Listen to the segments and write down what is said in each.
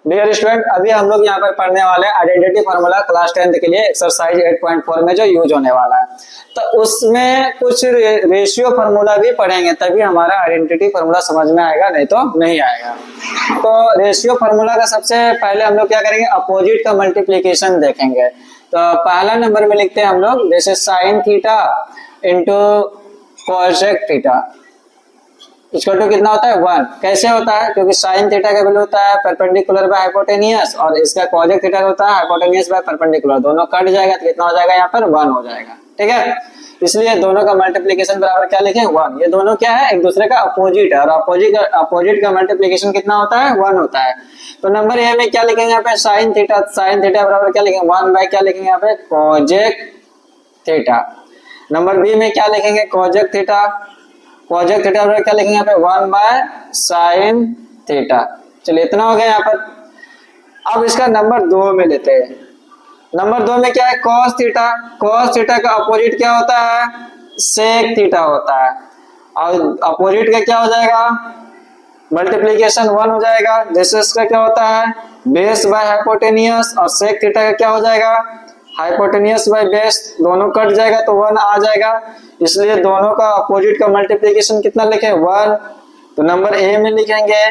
Dear student, अभी हम लोग यहाँ पर पढ़ने वाले हैं आइडेंटिटी फार्मूला क्लास 10th के लिए एक्सरसाइज 8.4 में जो यूज होने वाला है। तो उसमें कुछ रेशियो फार्मूला भी पढ़ेंगे, तभी हमारा आइडेंटिटी फार्मूला समझ में आएगा, नहीं तो नहीं आएगा। तो रेशियो फार्मूला का सबसे पहले हम लोग क्या करेंगे, अपोजिट का मल्टीप्लीकेशन देखेंगे। तो पहला नंबर में लिखते हैं हम लोग, जैसे sine theta into cosec theta equal to कितना होता है 1। कैसे होता है, क्योंकि साइन थीटा का वैल्यू होता है परपेंडिकुलर बाय हाइपोटेनियस और इसका कोसेक थीटा का होता है हाइपोटेनियस बाय परपेंडिकुलर। दोनों कट जाएगा तो कितना हो जाएगा, यहाँ पर 1 हो जाएगा। ठीक है, इसलिए दोनों का मल्टीप्लिकेशन बराबर क्या लिखें 1। ये दोनों क्या है, एक दूसरे का अपोजिट है और अपोजिट का मल्टीप्लिकेशन कितना होता है 1 होता है। तो नंबर ए में क्या लिखेंगे यहाँ पे साइन थीटा बराबर क्या लिखेंगे 1 बाय क्या लिखेंगे यहाँ पे कोसेक थीटा। नंबर बी में क्या लिखेंगे कोसेक थीटा बराबर क्या लिखेंगे यहाँ पे 1 बाय साइन थीटा। चलिए इतना हो गया यहाँ पर। अब इसका नंबर 2 में लेते हैं। नंबर 2 में क्या है cos थीटा का अपोजिट क्या होता है सेक थीटा होता है और अपोजिट का क्या हो जाएगा मल्टीप्लिकेशन 1 हो जाएगा। जैसे इसका क्या होता है बेस बाय हाइपोटेनियस और सेक थीटा का क्या हो जाएगा हाइपोटेनियस बाय बेस, दोनों कट जाएगा तो 1 आ जाएगा। इसलिए दोनों का अपोजिट का मल्टीप्लिकेशन कितना लिखे 1। तो नंबर ए में लिखेंगे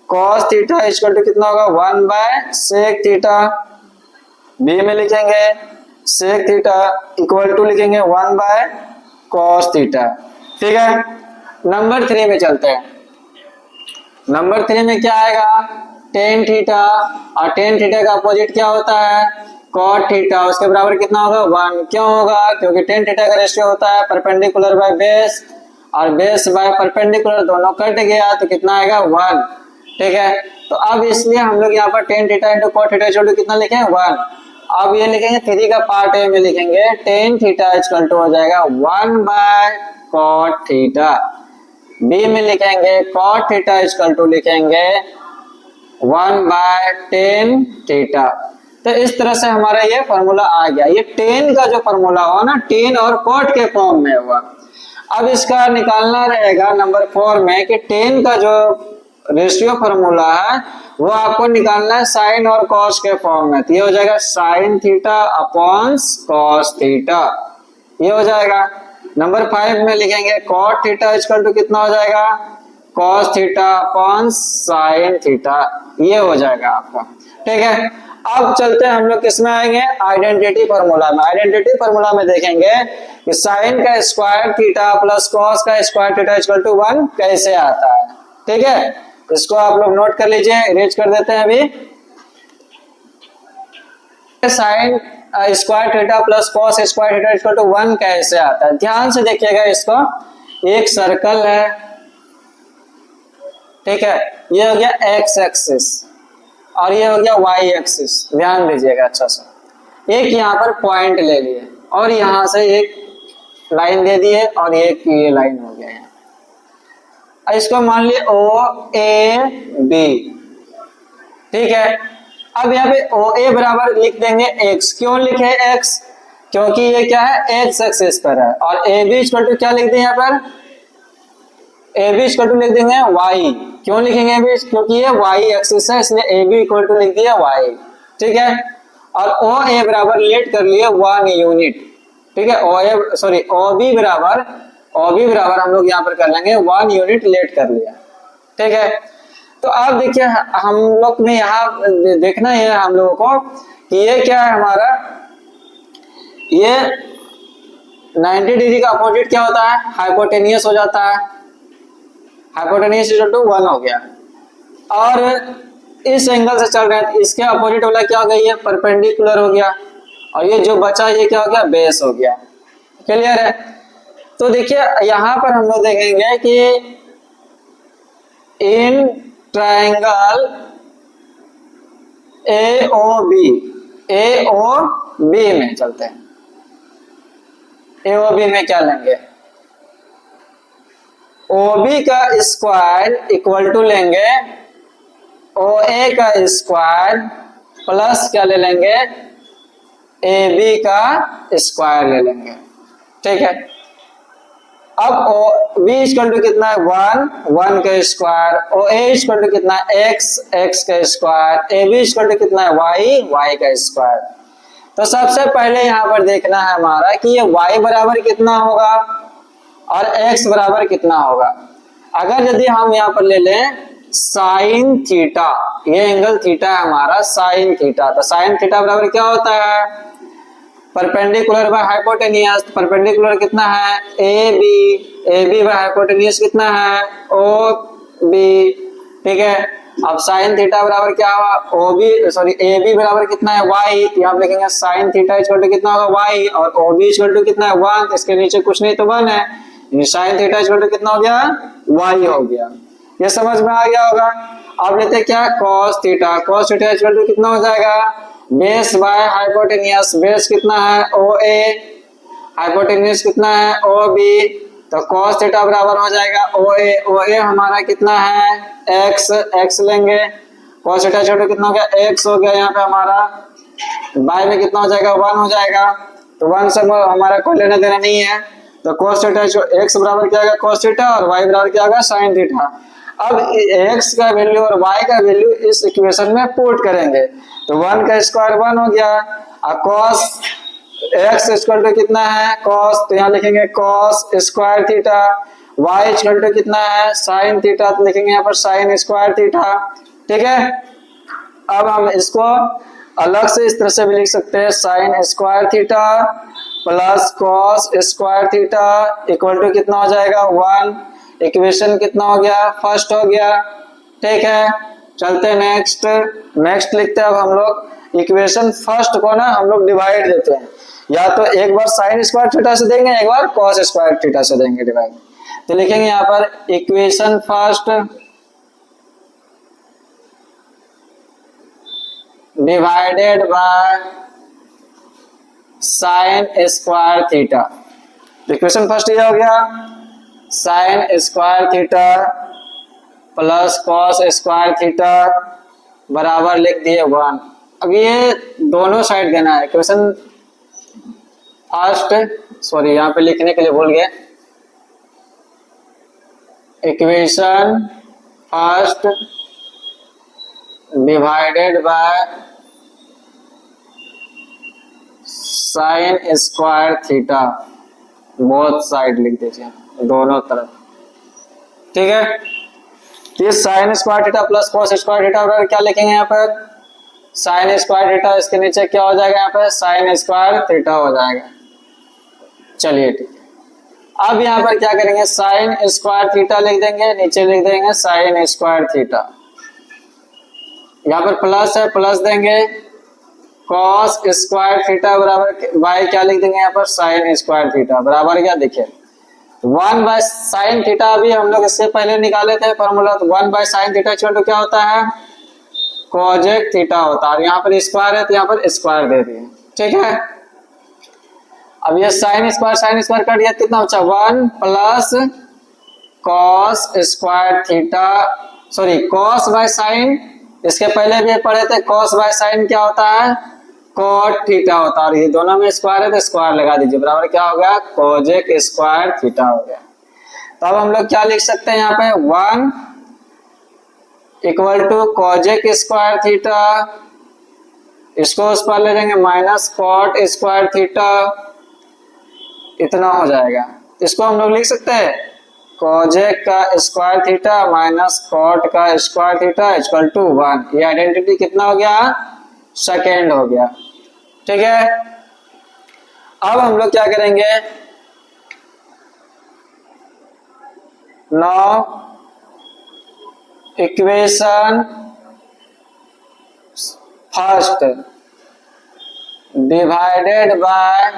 cos थीटा इक्वल टू कितना होगा 1 बाय सेक थीटा। बी में लिखेंगे सेक थीटा इक्वल टू लिखेंगे 1 बाय cos थीटा। ठीक है, नंबर 3 में चलते हैं। नंबर 3 में क्या आएगा टेन थीटा और टेन थीटा का अपोजिट क्या होता है cot थीटा, उसके बराबर कितना होगा 1। क्यों होगा, क्योंकि टेन थीटा का रेशियो होता है परपेंडिकुलर बाय बेस और बेस बाय परपेंडिकुलर, दोनों कट गया तो कितना आएगा 1। ठीक है, तो अब इसलिए हम लोग यहाँ पर tan theta into cot theta equal to कितना लिखे 1। अब ये लिखेंगे 3 का पार्ट ए में लिखेंगे टेन थीटा इक्वल टू हो जाएगा 1 बाय cot थीटा। बी में लिखेंगे cot थीटा इक्वल टू लिखेंगे 1 बाय टेन थीटा। तो इस तरह से हमारा ये फॉर्मूला आ गया। ये टेन का जो फॉर्मूला हुआ ना टेन और cot के फॉर्म में हुआ। अब इसका निकालना रहेगा नंबर 4 में कि टेन का जो रेशियो फॉर्मूला है वो आपको निकालना है साइन और कॉस के फॉर्म में। तो ये हो जाएगा sine theta upon cos theta, ये हो जाएगा। नंबर 5 में लिखेंगे cot थीटा इक्वल टू कितना हो जाएगा cos theta upon sine theta, ये हो जाएगा आपका। ठीक है, अब चलते हैं हम लोग किस में आएंगे आइडेंटिटी फार्मूला में। आइडेंटिटी फार्मूला में देखेंगे कि साइन का स्क्वायर थीटा प्लस कॉस का स्क्वायर थीटा इक्वल टू 1 कैसे आता है। ठीक है, इसको आप लोग नोट कर लीजिए, इरेज कर देते हैं अभी। Sine square theta plus cos square theta equal to 1 कैसे आता है, ध्यान से देखिएगा। इसको एक सर्कल है, ठीक है, ये हो गया एक्स एक्सिस और ये हो गया वाई एक्सिस, ध्यान दीजिएगा अच्छा से। एक यहाँ पर पॉइंट ले लिए और यहाँ से एक लाइन दे दिए और एक ये लाइन हो गया है। इसको मान लिए ओ ए बी। ठीक है, अब यहाँ पे ओ ए बराबर लिख देंगे x। क्यों लिखे x, क्योंकि ये क्या है एक्स एक्सिस पर है। और ए बी इक्वल टू क्या लिख दें यहाँ पर ए बी इक्वल टू लिख देंगे y। क्यों लिखेंगे ए बी, क्योंकि ये y एक्सिस है, इसलिए ए बी इक्वल टू लिख दिया y। ठीक है, और ओ ए बराबर लेट कर लिए 1 यूनिट। ठीक है, ओ बी बराबर हम लोग यहाँ पर कर लेंगे 1 यूनिट लेट कर लिया। ठीक है, तो अब देखिए हम लोग ने यहाँ देखना है हम लोगों को कि ये क्या है हमारा, ये 90 डिग्री का अपोजिट क्या होता है हाइपोटेनियस हो जाता है। हाइपोटेनियस इक्वल टू 1 हो गया और इस एंगल से चल रहे हैं तो इसके अपोजिट वाला क्या हो गया ये परपेंडिकुलर हो गया और ये जो बचा ये क्या हो गया बेस हो गया। क्लियर है, तो देखिए यहाँ पर हम लोग देखेंगे कि इन ट्रायंगल AOB में चलते हैं। AOB में क्या लेंगे OB का स्क्वायर इक्वल टू लेंगे OA का स्क्वायर प्लस क्या ले लेंगे AB का स्क्वायर ले लेंगे। ठीक है, अब ओ बी इक्वल टू कितना है 1 का square, O A equal to कितना है x का square, A B equal to कितना है y का स्क्वायर। तो सबसे पहले यहाँ पर देखना है हमारा कि ये y बराबर कितना होगा और x बराबर कितना होगा। अगर यदि हम यहाँ पर ले लें साइन थीटा, ये एंगल थीटा है हमारा साइन थीटा, तो साइन थीटा बराबर क्या होता है परपेंडिकुलर बाय हाइपोटेनियस। परपेंडिकुलर कितना है ए बी बाय हाइपोटेनियस कितना है ओ बी, ठीक है। अब साइन थीटा बराबर क्या हुआ O B sorry A B बराबर कितना है y, तो यहाँ लिखेंगे साइन थीटा इक्वल टू कितना होगा y और ओ बी इक्वल टू कितना है 1, इसके नीचे कुछ नहीं तो 1 है, साइन थीटा इक्वल टू कितना हो गया y हो गया। ये समझ में आ गया होगा। अब लेते हैं क्या cos थीटा इक्वल टू कितना हो जाएगा बेस बाय हाइपोटेनियस, बेस कितना है ओ ए, हाइपोटेनियस कितना है ओ बी, तो cos थीटा बराबर हो जाएगा ओ ए हमारा कितना है x लेंगे, cos थीटा इक्वल टू कितना हो गया x हो गया, यहाँ पे हमारा बाय में कितना हो जाएगा 1 हो जाएगा, तो 1 से हमारा कोई लेना देना नहीं है, तो cos थीटा x बराबर क्या होगा cos थीटा और y बराबर क्या होगा sin थीटा। अब x का वैल्यू और y का वैल्यू इस इक्वेशन में पुट करेंगे, तो 1 का स्क्वायर 1 हो गया और cos x इक्वल टू कितना है cos, तो यहाँ लिखेंगे cos square theta, y equal to कितना है sin थीटा, तो लिखेंगे यहाँ पर sin स्क्वायर थीटा, ठीक है। अब हम इसको अलग से इस तरह से भी लिख सकते हैं sin square theta plus cos square theta equal to कितना हो जाएगा 1, इक्वेशन कितना हो गया फर्स्ट हो गया, ठीक है। चलते नेक्स्ट लिखते हैं। अब हम लोग इक्वेशन फर्स्ट को ना हम लोग डिवाइड देते हैं, या तो एक बार साइन स्क्वायर थीटा से देंगे एक बार कॉस स्क्वायर थीटा से देंगे डिवाइड, तो लिखेंगे यहाँ पर equation first divided by sine square theta, equation first ये हो गया sign square theta plus cos square theta बराबर लिख दिए 1। अब ये दोनों साइड देना है, इक्वेशन फर्स्ट सॉरी यहाँ पे लिखने के लिए भूल गए, equation first divided by sine square theta, both side लिख दीजिए दोनों तरफ, ठीक है। ये sign square theta plus cos square theta बराबर क्या लिखेंगे यहाँ पर साइन स्क्वायर थीटा, इसके नीचे क्या हो जाएगा यहाँ पर साइन स्क्वायर थीटा हो जाएगा। चलिए ठीक है, अब यहाँ पर क्या करेंगे साइन स्क्वायर थीटा लिख देंगे, नीचे लिख देंगे साइन स्क्वायर थीटा, यहाँ पर प्लस है प्लस देंगे, कॉस स्क्वायर थीटा बराबर बाय क्या लिख देंगे यहाँ पर साइन स्क्वायर थीटा बराबर क्या देखिए 1 बाय साइन थीटा, अभी हम लोग इससे पहले निकाले थे फॉर्मूला, तो 1 by sine theta equal to क्या होता है कोजेक थीटा होता है, यहाँ पर स्क्वायर है तो यहाँ पर स्क्वायर दे दिए, ठीक है। अब ये साइन स्क्वायर कर दिया, कितना बचा 1 plus cos square theta sorry cos by sine, इसके पहले भी पढ़े थे कॉस बाय साइन क्या होता है कॉट थीटा होता है, और ये दोनों में स्क्वायर है तो स्क्वायर लगा दीजिए बराबर क्या हो गया कोजेक स्क्वायर थीटा हो गया। तो अब हम लोग क्या लिख सकते हैं यहाँ पे 1 equal to cosec square theta, इसको उस पर ले जाएंगे माइनस कॉट स्क्वायर थीटा, इतना हो जाएगा। इसको हम लोग लिख सकते हैं कोजेक का स्क्वायर थीटा माइनस कॉट का स्क्वायर थीटा इक्वल टू 1, ये आइडेंटिटी कितना हो गया सेकेंड हो गया, ठीक है। अब हम लोग क्या करेंगे now equation first divided by,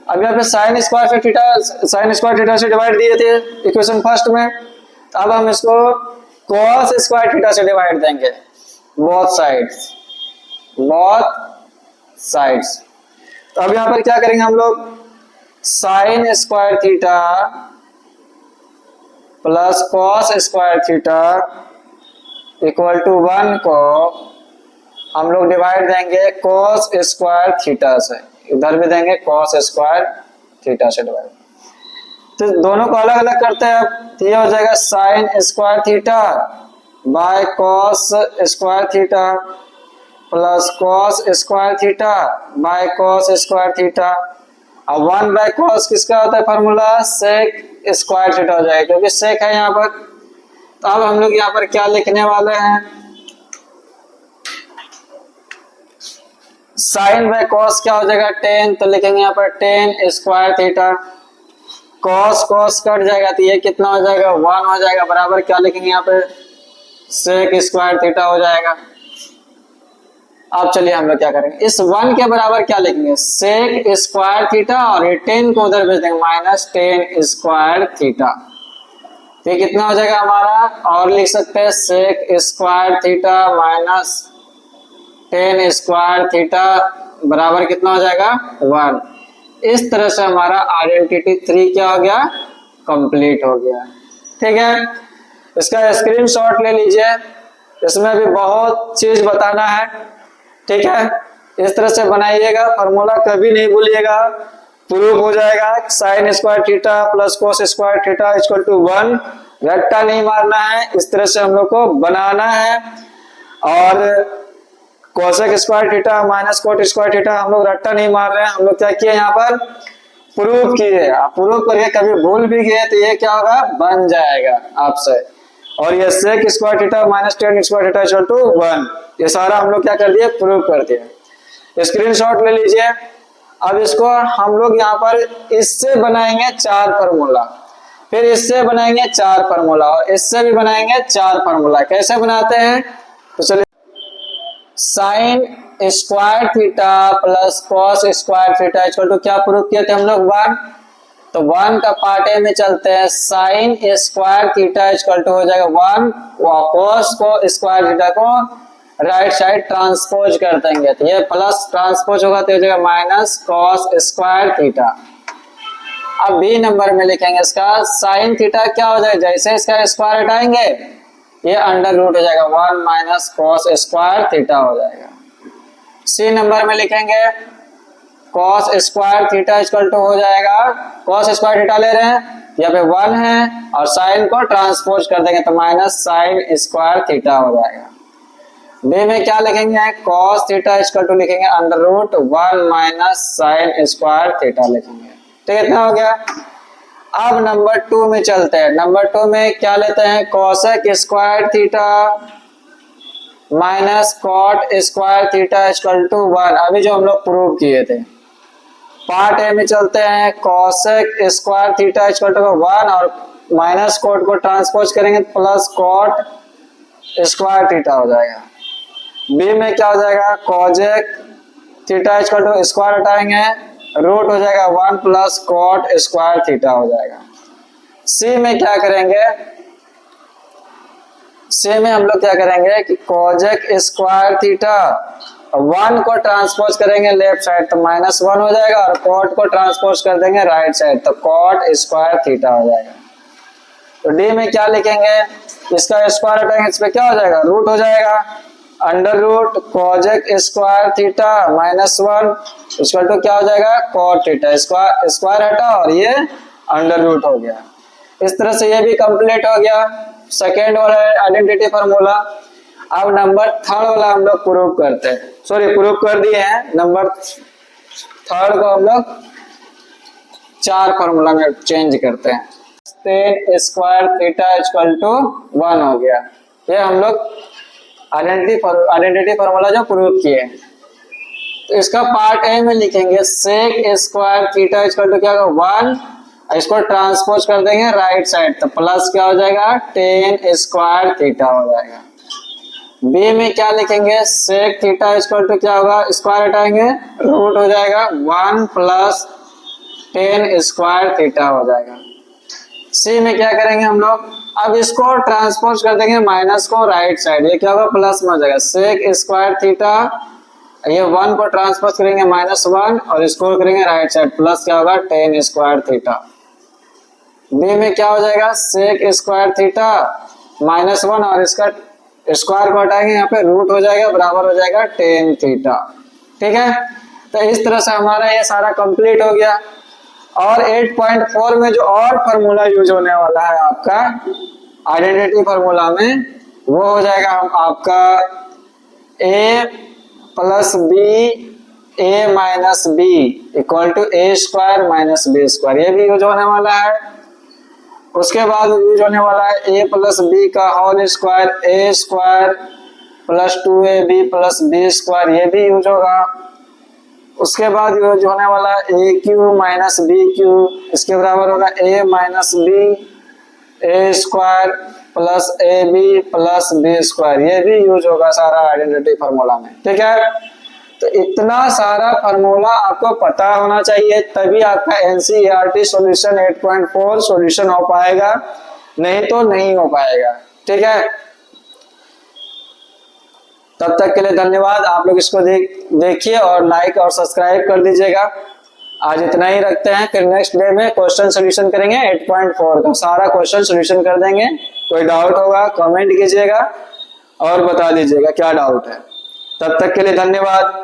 अब यहाँ पे साइन स्क्वायर थीटा से डिवाइड दिए थे इक्वेशन फर्स्ट में, तो अब हम इसको कॉस स्क्वायर थीटा से डिवाइड देंगे बोथ साइड्स। तो अब यहाँ पर क्या करेंगे हम लोग sine square theta plus cos square theta equal to 1 को हम लोग डिवाइड देंगे कॉस स्क्वायर थीटा से, इधर भी देंगे कॉस स्क्वायर थीटा से डिवाइड, तो दोनों को अलग अलग करते हैं। तो ये हो जाएगा sine square theta by cos square theta plus cos square theta by cos square theta. अब 1 बाय कॉस किसका होता है फॉर्मूला, सेक स्क्वायर थीटा हो जाएगा, क्योंकि सेक है यहाँ पर। तो अब हम लोग यहाँ पर क्या लिखने वाले हैं, साइन बाय कॉस क्या हो जाएगा 10, तो लिखेंगे यहाँ पर 10 square theta. Cos cos cut जाएगा तो ये कितना हो जाएगा 1 हो जाएगा, बराबर क्या लिखेंगे यहाँ पे सेक स्क्वायर थीटा हो जाएगा। अब चलिए हम लोग क्या करेंगे, इस 1 के बराबर क्या लिखेंगे सेक स्क्वायर थीटा और ये 10 को उधर भेज देंगे माइनस 10 स्क्वायर थीटा। तो ये कितना हो जाएगा हमारा, और लिख सकते हैं sec square theta minus 10 square theta बराबर कितना हो जाएगा 1। इस तरह से हमारा आइडेंटिटी 3 क्या हो गया, कंप्लीट हो गया। ठीक है, इसका स्क्रीनशॉट ले लीजिए, इसमें भी बहुत चीज बताना है। ठीक है, इस तरह से बनाइएगा, फॉर्मूला कभी नहीं भूलिएगा। प्रूफ हो जाएगा sine square theta plus cos square theta equal to 1, रट्टा नहीं मारना है, इस तरह से हम लोग को बनाना है। और cosec square theta minus cot square theta हम लोग रट्टा नहीं मार रहे हैं, हम लोग क्या किए यहाँ पर प्रूफ किए। आप प्रूफ करके कभी भूल भी गए तो ये क्या होगा बन जाएगा आपसे। और ये sec square theta minus 10 square theta equal to 1, ये सारा हम लोग क्या कर दिए प्रूफ कर दिए। स्क्रीनशॉट ले लीजिए। अब इसको हम लोग यहाँ पर इससे बनाएंगे 4 फार्मूला, फिर इससे बनाएंगे 4 फार्मूला और इससे भी बनाएंगे 4 फार्मूला। कैसे बनाते हैं, तो चलिए sine square theta plus cos square theta equal to क्या प्रूफ किए थे हम लोग 1, तो 1 का पार्ट ए में चलते हैं। Sine square theta equal to हो जाएगा 1, कॉस को स्क्वायर थीटा को राइट साइड ट्रांसपोज कर देंगे, तो ये प्लस ट्रांसपोज होगा तो हो जाएगा माइनस कॉस स्क्वायर थीटा। अब बी नंबर में लिखेंगे इसका साइन थीटा क्या हो जाएगा, जैसे इसका स्क्वायर हटाएंगे ये अंडर रूट हो जाएगा 1 माइनस कॉस स्क्वायर थीटा हो जाएगा। सी नंबर में लिखेंगे cos square theta equal to हो जाएगा, कॉस स्क्वायर थीटा ले रहे हैं यहाँ पे 1 है और साइन को ट्रांसपोज कर देंगे तो माइनस साइन स्क्वायर थीटा हो जाएगा। बी में क्या लिखेंगे कॉस थीटा इक्वल टू लिखेंगे under root 1 minus sine square theta लिखेंगे। तो इतना हो गया। अब नंबर 2 में चलते हैं। नंबर 2 में क्या लेते हैं cosec square theta minus cot square theta equal to 1, अभी जो हम लोग प्रूव किए थे। पार्ट ए में चलते हैं cosec square theta equal to 1 और माइनस कॉट को ट्रांसपोज करेंगे प्लस कॉट स्क्वायर थीटा हो जाएगा। बी में क्या हो जाएगा cosec theta equal to square हटाएंगे रूट हो जाएगा 1 प्लस कॉट स्क्वायर थीटा हो जाएगा। सी में क्या करेंगे, सी में हम लोग क्या करेंगे कि कॉजेक स्क्वायर थीटा 1 को ट्रांसपोज करेंगे लेफ्ट साइड तो माइनस 1 हो जाएगा और कॉट को ट्रांसपोज कर देंगे राइट साइड तो कॉट स्क्वायर थीटा हो जाएगा। तो डी में क्या लिखेंगे, इसका स्क्वायर हटाएंगे इस पे क्या हो जाएगा रूट हो जाएगा under root cosec square theta minus 1 equal to क्या हो जाएगा कॉट थीटा, स्क्वायर हटा और ये अंडर रूट हो गया। इस तरह से ये भी कंप्लीट हो गया सेकेंड वाला आइडेंटिटी फार्मूला। अब नंबर 3 वाला हम लोग प्रूव करते हैं, सॉरी प्रूव कर दिए हैं। नंबर 3 को हम लोग 4 फार्मूला में चेंज करते हैं। tan square theta equal to 1 हो गया। ये हम लोग आइडेंटिटी फार्मूला जो प्रूव किए। तो इसका पार्ट ए में लिखेंगे sec square theta equal to क्या होगा 1, इसको ट्रांसपोज कर देंगे राइट साइड तो प्लस क्या हो जाएगा tan स्क्वायर थीटा हो जाएगा। बी में क्या लिखेंगे सेक थीटा इक्वल टू क्या होगा स्क्वायर हटाएंगे रूट हो जाएगा 1 प्लस tan स्क्वायर थीटा हो जाएगा। सी में क्या करेंगे हम लोग, अब इसको ट्रांसपोज कर देंगे माइनस को राइट साइड, ये क्या होगा प्लस में हो जाएगा सेक स्क्वायर थीटा, ये 1 को ट्रांसपोज करेंगे माइनस 1 और इसको करेंगे राइट साइड प्लस क्या होगा tan स्क्वायर थीटा। बी में क्या हो जाएगा सेक स्क्वायर थीटा माइनस 1 और इसका स्क्वायर को हटाएंगे यहाँ पे रूट हो जाएगा बराबर हो जाएगा tan थीटा। ठीक है, तो इस तरह से हमारा ये सारा कंप्लीट हो गया। और 8.4 में जो और फार्मूला यूज होने वाला है आपका आइडेंटिटी फार्मूला में, वो हो जाएगा आपका a plus B a minus B equal to A square minus B square, ये भी यूज होने वाला है। उसके बाद यूज होने वाला है a प्लस बी का whole square A square plus 2ab plus B square, ये भी यूज होगा। उसके बाद यूज होने वाला है A cube minus B cube, इसके बराबर होगा a minus B A square plus A B plus B square, ये भी यूज होगा सारा आइडेंटिटी फार्मूला में। ठीक है, तो इतना सारा फार्मूला आपको पता होना चाहिए, तभी आपका एनसीईआरटी सॉल्यूशन 8.4 सॉल्यूशन हो पाएगा, नहीं तो नहीं हो पाएगा। ठीक है, तब तक के लिए धन्यवाद। आप लोग इसको देखिए और लाइक और सब्सक्राइब कर दीजिएगा। आज इतना ही रखते हैं, फिर नेक्स्ट डे में क्वेश्चन सोल्यूशन करेंगे 8.4 का, सारा क्वेश्चन सोल्यूशन कर देंगे। कोई डाउट होगा कमेंट कीजिएगा और बता दीजिएगा क्या डाउट है। तब तक के लिए धन्यवाद।